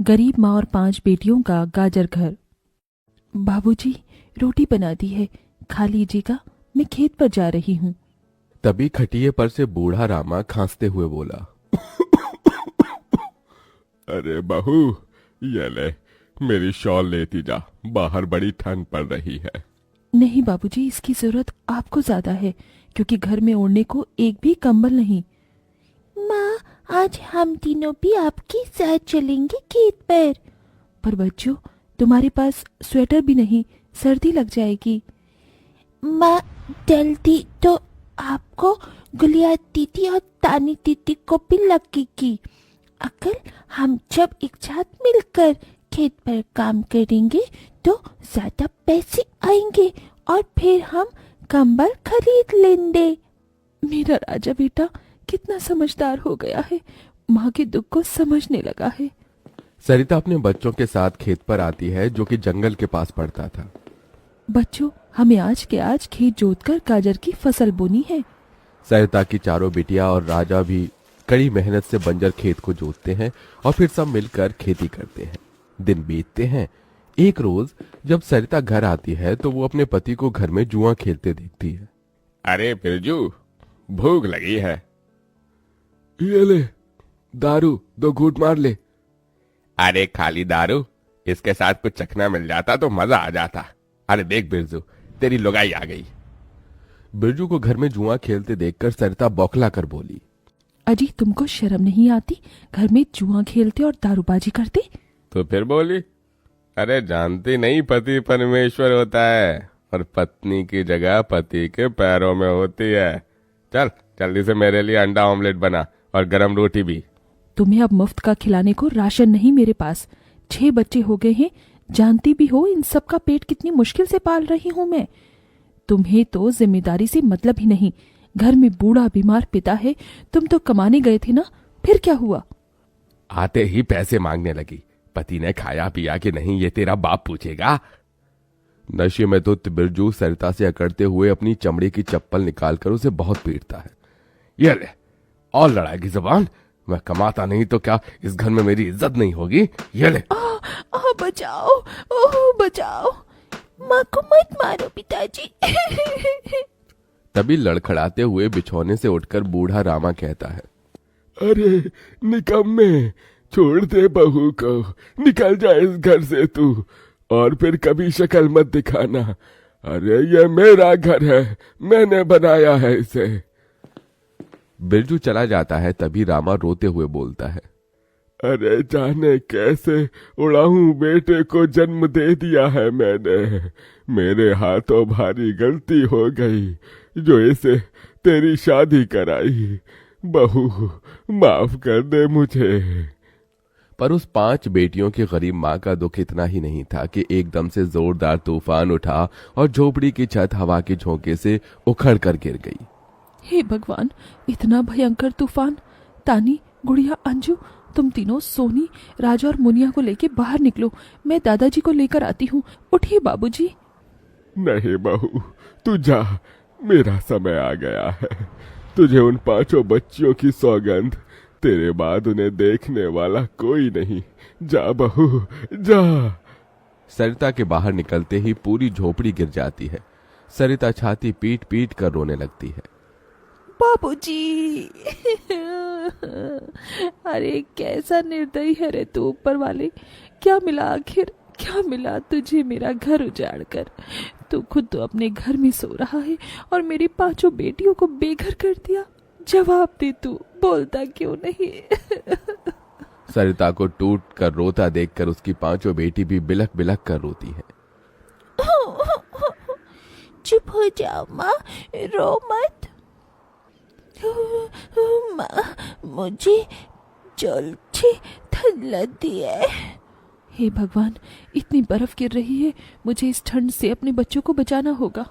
गरीब माँ और 5 बेटियों का गाजर घर। बाबूजी, रोटी बना दी है, खा लीजिएगा, मैं खेत पर जा रही हूँ। तभी खटिये पर से बूढ़ा रामा खांसते हुए बोला, अरे बहू, ये ले, मेरी शॉल लेती जा, बाहर बड़ी ठंड पड़ रही है। नहीं बाबूजी, इसकी जरूरत आपको ज्यादा है, क्योंकि घर में ओढ़ने को एक भी कंबल नहीं। माँ, आज हम तीनों भी आपके साथ चलेंगे खेत पर बच्चों, तुम्हारे पास स्वेटर भी नहीं, सर्दी लग जाएगी। माँ, जल्दी तो आपको गुलिया दीदी और तानी दीदी को भी लगेगी। अगर हम जब एक साथ मिलकर खेत पर काम करेंगे तो ज्यादा पैसे आएंगे और फिर हम कंबल खरीद लेंगे। मेरा राजा बेटा कितना समझदार हो गया है, माँ के दुख को समझने लगा है। सरिता अपने बच्चों के साथ खेत पर आती है, जो कि जंगल के पास पड़ता था। बच्चों, हमें आज के आज खेत जोतकर गाजर की फसल बोनी है। सरिता की चारों बिटिया और राजा भी कड़ी मेहनत से बंजर खेत को जोतते हैं और फिर सब मिलकर खेती करते हैं। दिन बीतते हैं। एक रोज जब सरिता घर आती है तो वो अपने पति को घर में जुआ खेलते देखती है। अरे बिरजू, भूख लगी है। ये ले, दारू 2 घूंट मार ले। अरे खाली दारू, इसके साथ कुछ चखना मिल जाता तो मजा आ जाता। अरे देख बिरजू, तेरी लुगाई आ गई। बिरजू को घर में जुआ खेलते देखकर सरिता बौखला कर बोली, अजी, तुमको शर्म नहीं आती? घर में जुआ खेलते और दारूबाजी करते। तो फिर बोली, अरे जानती नहीं, पति परमेश्वर होता है और पत्नी की जगह पति के पैरों में होती है। चल जल्दी से मेरे लिए अंडा ऑमलेट बना और गरम रोटी भी। तुम्हें अब मुफ्त का खिलाने को राशन नहीं मेरे पास। 6 बच्चे हो गए हैं, जानती भी हो इन सब का पेट कितनी मुश्किल से पाल रही हूँ मैं। तुम्हें तो जिम्मेदारी से मतलब ही नहीं। घर में बूढ़ा बीमार पिता है, तुम तो कमाने गए थे ना, फिर क्या हुआ? आते ही पैसे मांगने लगी। पति ने खाया पिया कि नहीं ये तेरा बाप पूछेगा। नशे में तो बिरजू सरिता से अकड़ते हुए अपनी चमड़े की चप्पल निकालकर उसे बहुत पीटता है। ये ले, और लड़ाएगी जुबान? मैं कमाता नहीं तो क्या इस घर में मेरी इज्जत नहीं होगी? ये ले। बचाओ, ओह बचाओ, माँ को मत मारो पिताजी। तभी लड़खड़ाते हुए बिछौने से उठकर बूढ़ा रामा कहता है, अरे निकम्मे, छोड़ दे बहू को, निकल जा इस घर से तू, और फिर कभी शक्ल मत दिखाना। अरे ये मेरा घर है, मैंने बनाया है इसे। बिरजू चला जाता है। तभी रामा रोते हुए बोलता है, अरे जाने कैसे उड़ाऊं बेटे को जन्म दे दिया है मैंने। मेरे हाथों भारी गलती हो गई जो इसे तेरी शादी कराई। बहू माफ कर दे मुझे। पर उस 5 बेटियों की गरीब माँ का दुख इतना ही नहीं था कि एकदम से जोरदार तूफान उठा और झोपड़ी की छत हवा के झोंके से उखड़ कर गिर गई। हे भगवान, इतना भयंकर तूफान! तानी, गुड़िया, अंजू, तुम तीनों सोनी, राजा और मुनिया को लेके बाहर निकलो, मैं दादाजी को लेकर आती हूँ। उठिए बाबूजी। नहीं बहू, तू जा, मेरा समय आ गया है। तुझे उन 5 बच्चियों की सौगंध, तेरे बाद उन्हें देखने वाला कोई नहीं। जा बहू, जा। सरिता के बाहर निकलते ही पूरी झोपड़ी गिर जाती है। सरिता छाती पीट पीट कर रोने लगती है। बाबूजी। अरे कैसा निर्दयी है रे तू ऊपर वाले! क्या मिला आखिर, क्या मिला तुझे मेरा घर उजाड़ कर? तू खुद तो अपने घर में सो रहा है और मेरी 5 बेटियों को बेघर कर दिया। जवाब दे, तू बोलता क्यों नहीं? सरिता को टूट कर रोता देखकर उसकी 5 बेटी भी बिलख बिलख कर रोती है। चुप हो जाओ माँ, रो मत। माँ, मुझे जल्दी ठंड लगती है। हे भगवान, इतनी बर्फ गिर रही है, मुझे इस ठंड से अपने बच्चों को बचाना होगा।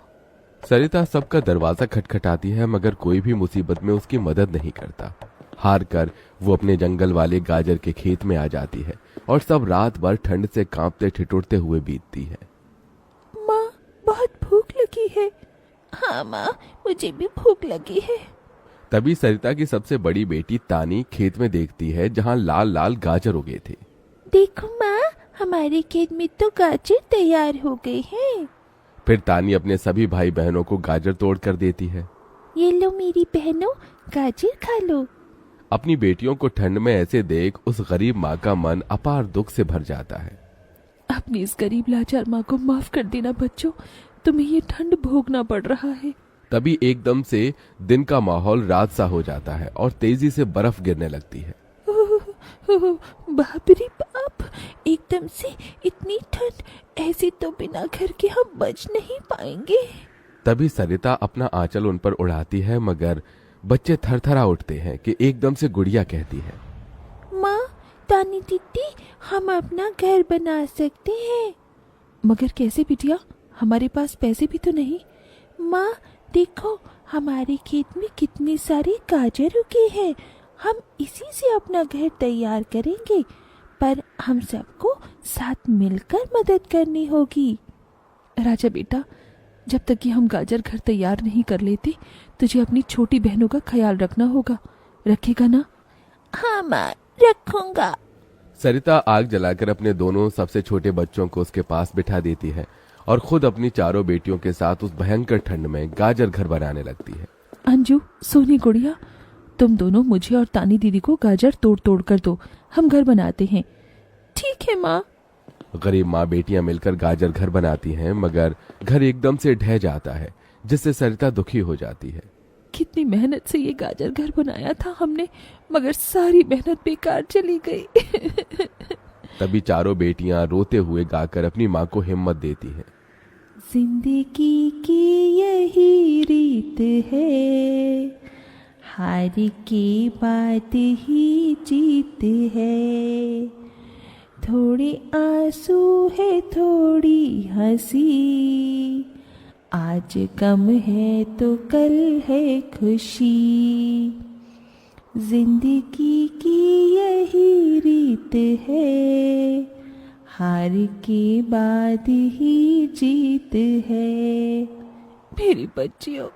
सरिता सबका दरवाजा खटखटाती है, मगर कोई भी मुसीबत में उसकी मदद नहीं करता। हार कर वो अपने जंगल वाले गाजर के खेत में आ जाती है और सब रात भर ठंड से कांपते ठिठुरते हुए बीतती है। माँ, बहुत भूख लगी है। हाँ माँ, मुझे भी भूख लगी है। तभी सरिता की सबसे बड़ी बेटी तानी खेत में देखती है जहां लाल लाल गाजर उगे थे। देखो माँ, हमारे खेत में तो गाजर तैयार हो गए हैं। फिर तानी अपने सभी भाई बहनों को गाजर तोड़ कर देती है। ये लो मेरी बहनों, गाजर खा लो। अपनी बेटियों को ठंड में ऐसे देख उस गरीब माँ का मन अपार दुख से भर जाता है। अपनी इस गरीब लाचार माँ को माफ कर देना बच्चों, तुम्हें ये ठंड भोगना पड़ रहा है। तभी एकदम से दिन का माहौल रात सा हो जाता है और तेजी से बर्फ गिरने लगती है। बाप रे बाप, एकदम से इतनी ठंड, ऐसे तो बिना घर के हम बच नहीं पाएंगे। तभी सरिता अपना आंचल उन पर उड़ाती है, मगर बच्चे थरथरा उठते हैं कि एकदम से गुड़िया कहती है, माँ, तानी दीदी, हम अपना घर बना सकते हैं। मगर कैसे बिटिया, हमारे पास पैसे भी तो नहीं। माँ देखो, हमारे खेत में कितने सारे गाजर उगे हैं, हम इसी से अपना घर तैयार करेंगे, पर हम सबको साथ मिलकर मदद करनी होगी। राजा बेटा, जब तक कि हम गाजर घर तैयार नहीं कर लेते, तुझे अपनी छोटी बहनों का ख्याल रखना होगा, रखेगा ना? हाँ माँ, रखूंगा। सरिता आग जलाकर अपने दोनों सबसे छोटे बच्चों को उसके पास बिठा देती है और खुद अपनी चारों बेटियों के साथ उस भयंकर ठंड में गाजर घर बनाने लगती है। अंजू, सोनी, गुड़िया, तुम दोनों मुझे और तानी दीदी को गाजर तोड़ तोड़ कर दो, हम घर बनाते हैं। ठीक है माँ। गरीब माँ बेटियां मिलकर गाजर घर बनाती हैं, मगर घर एकदम से ढह जाता है, जिससे सरिता दुखी हो जाती है। कितनी मेहनत से ये गाजर घर बनाया था हमने, मगर सारी मेहनत बेकार चली गई। तभी चारों बेटियां रोते हुए गाकर अपनी माँ को हिम्मत देती हैं। जिंदगी की यही रीत है, हार के बाद ही जीत है, थोड़े आंसू है थोड़ी हंसी, आज गम है तो कल है खुशी, जिंदगी की यही रीत है, हार के बाद ही जीत है। मेरी बच्चियों।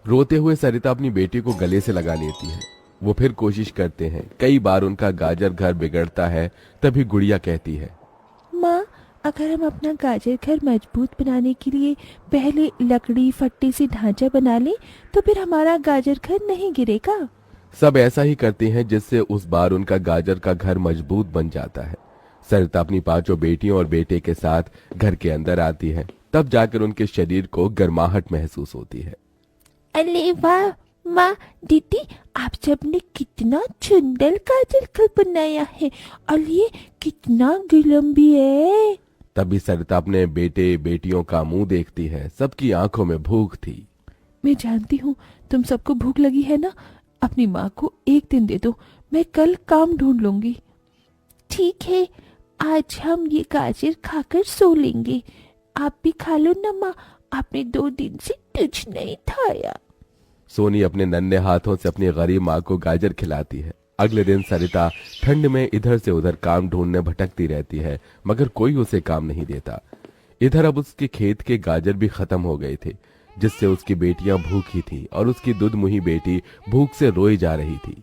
रोते हुए सरिता अपनी बेटी को गले से लगा लेती है। वो फिर कोशिश करते हैं, कई बार उनका गाजर घर बिगड़ता है। तभी गुड़िया कहती है, माँ, अगर हम अपना गाजर घर मजबूत बनाने के लिए पहले लकड़ी फट्टे से ढांचा बना लें, तो फिर हमारा गाजर घर नहीं गिरेगा। सब ऐसा ही करते हैं, जिससे उस बार उनका गाजर का घर मजबूत बन जाता है। सरिता अपनी पांचों बेटियों और बेटे के साथ घर के अंदर आती है, तब जाकर उनके शरीर को गर्माहट महसूस होती है। अरे वाह माँ, दीदी, आप सबने कितना सुंदर गाजर घर बनाया है, और ये कितना गर्म भी है। तभी सरिता अपने बेटे बेटियों का मुंह देखती है, सबकी आंखों में भूख थी। मैं जानती हूँ तुम सबको भूख लगी है ना, अपनी माँ को एक दिन दे दो, मैं कल काम ढूंढ लूंगी। ठीक है, आज हम ये गाजर खाकर सो लेंगे। आप भी खा लो ना माँ, आपने 2 दिन से कुछ नहीं खाया। सोनी अपने नन्हे हाथों से अपनी गरीब माँ को गाजर खिलाती है। अगले दिन सरिता ठंड में इधर से उधर काम ढूंढने भटकती रहती है, मगर कोई उसे काम नहीं देता। इधर अब उसके खेत के गाजर भी खत्म हो गए थे, जिससे उसकी बेटियां भूखी थी और उसकी दुधमुही बेटी भूख से रोई जा रही थी।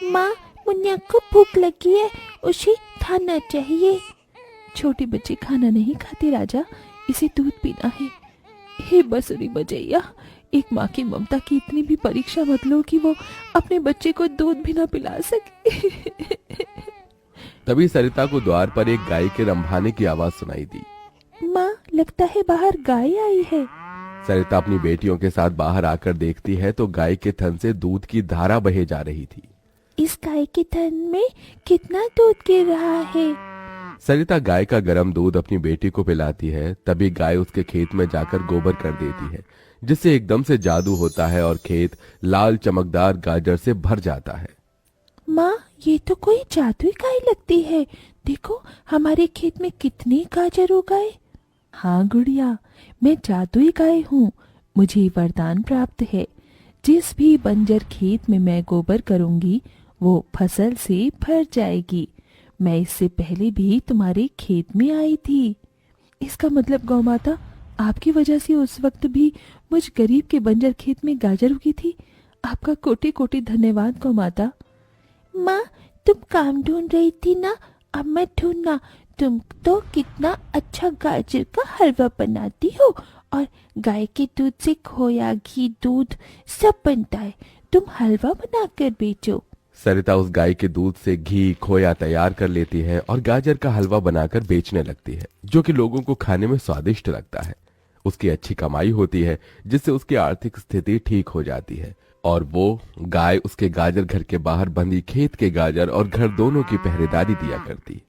माँ, मुन्ना को भूख लगी है, उसे खाना चाहिए। छोटे बच्चे खाना नहीं खाते राजा, इसे दूध पीना है। हे बसुरी बजैया, एक माँ की ममता की इतनी भी परीक्षा मत लो कि वो अपने बच्चे को दूध भी ना पिला सके। तभी सरिता को द्वार पर एक गाय के रंभाने की आवाज सुनाई दी। माँ, लगता है बाहर गाय आई है। सरिता अपनी बेटियों के साथ बाहर आकर देखती है तो गाय के थन से दूध की धारा बहे जा रही थी। इस गाय के थन में कितना दूध गिर रहा है। सरिता गाय का गर्म दूध अपनी बेटी को पिलाती है। तभी गाय उसके खेत में जाकर गोबर कर देती है, जिससे एकदम से जादू होता है और खेत लाल चमकदार गाजर से भर जाता है। माँ, ये तो कोई जादुई गाय लगती है। देखो, हमारे खेत में कितने गाजर हो गए। हाँ गुड़िया, मैं जादुई गाय हूँ। मुझे वरदान प्राप्त है, जिस भी बंजर खेत में मैं गोबर करूंगी वो फसल से भर जाएगी। मैं इससे पहले भी तुम्हारे खेत में आई थी। इसका मतलब गौ माता, आपकी वजह से उस वक्त भी मुझ गरीब के बंजर खेत में गाजर उगी थी। आपका कोटि कोटि धन्यवाद गौ माता। माँ, तुम काम ढूंढ रही थी ना, अब मैं ढूंढना। तुम तो कितना अच्छा गाजर का हलवा बनाती हो, और गाय के दूध से खोया, घी, दूध सब बनता है। तुम हलवा बनाकर बेचो। सरिता उस गाय के दूध से घी खोया तैयार कर लेती है और गाजर का हलवा बनाकर बेचने लगती है, जो कि लोगों को खाने में स्वादिष्ट लगता है। उसकी अच्छी कमाई होती है, जिससे उसकी आर्थिक स्थिति ठीक हो जाती है और वो गाय उसके गाजर घर के बाहर बंधी खेत के गाजर और घर दोनों की पहरेदारी दिया करती।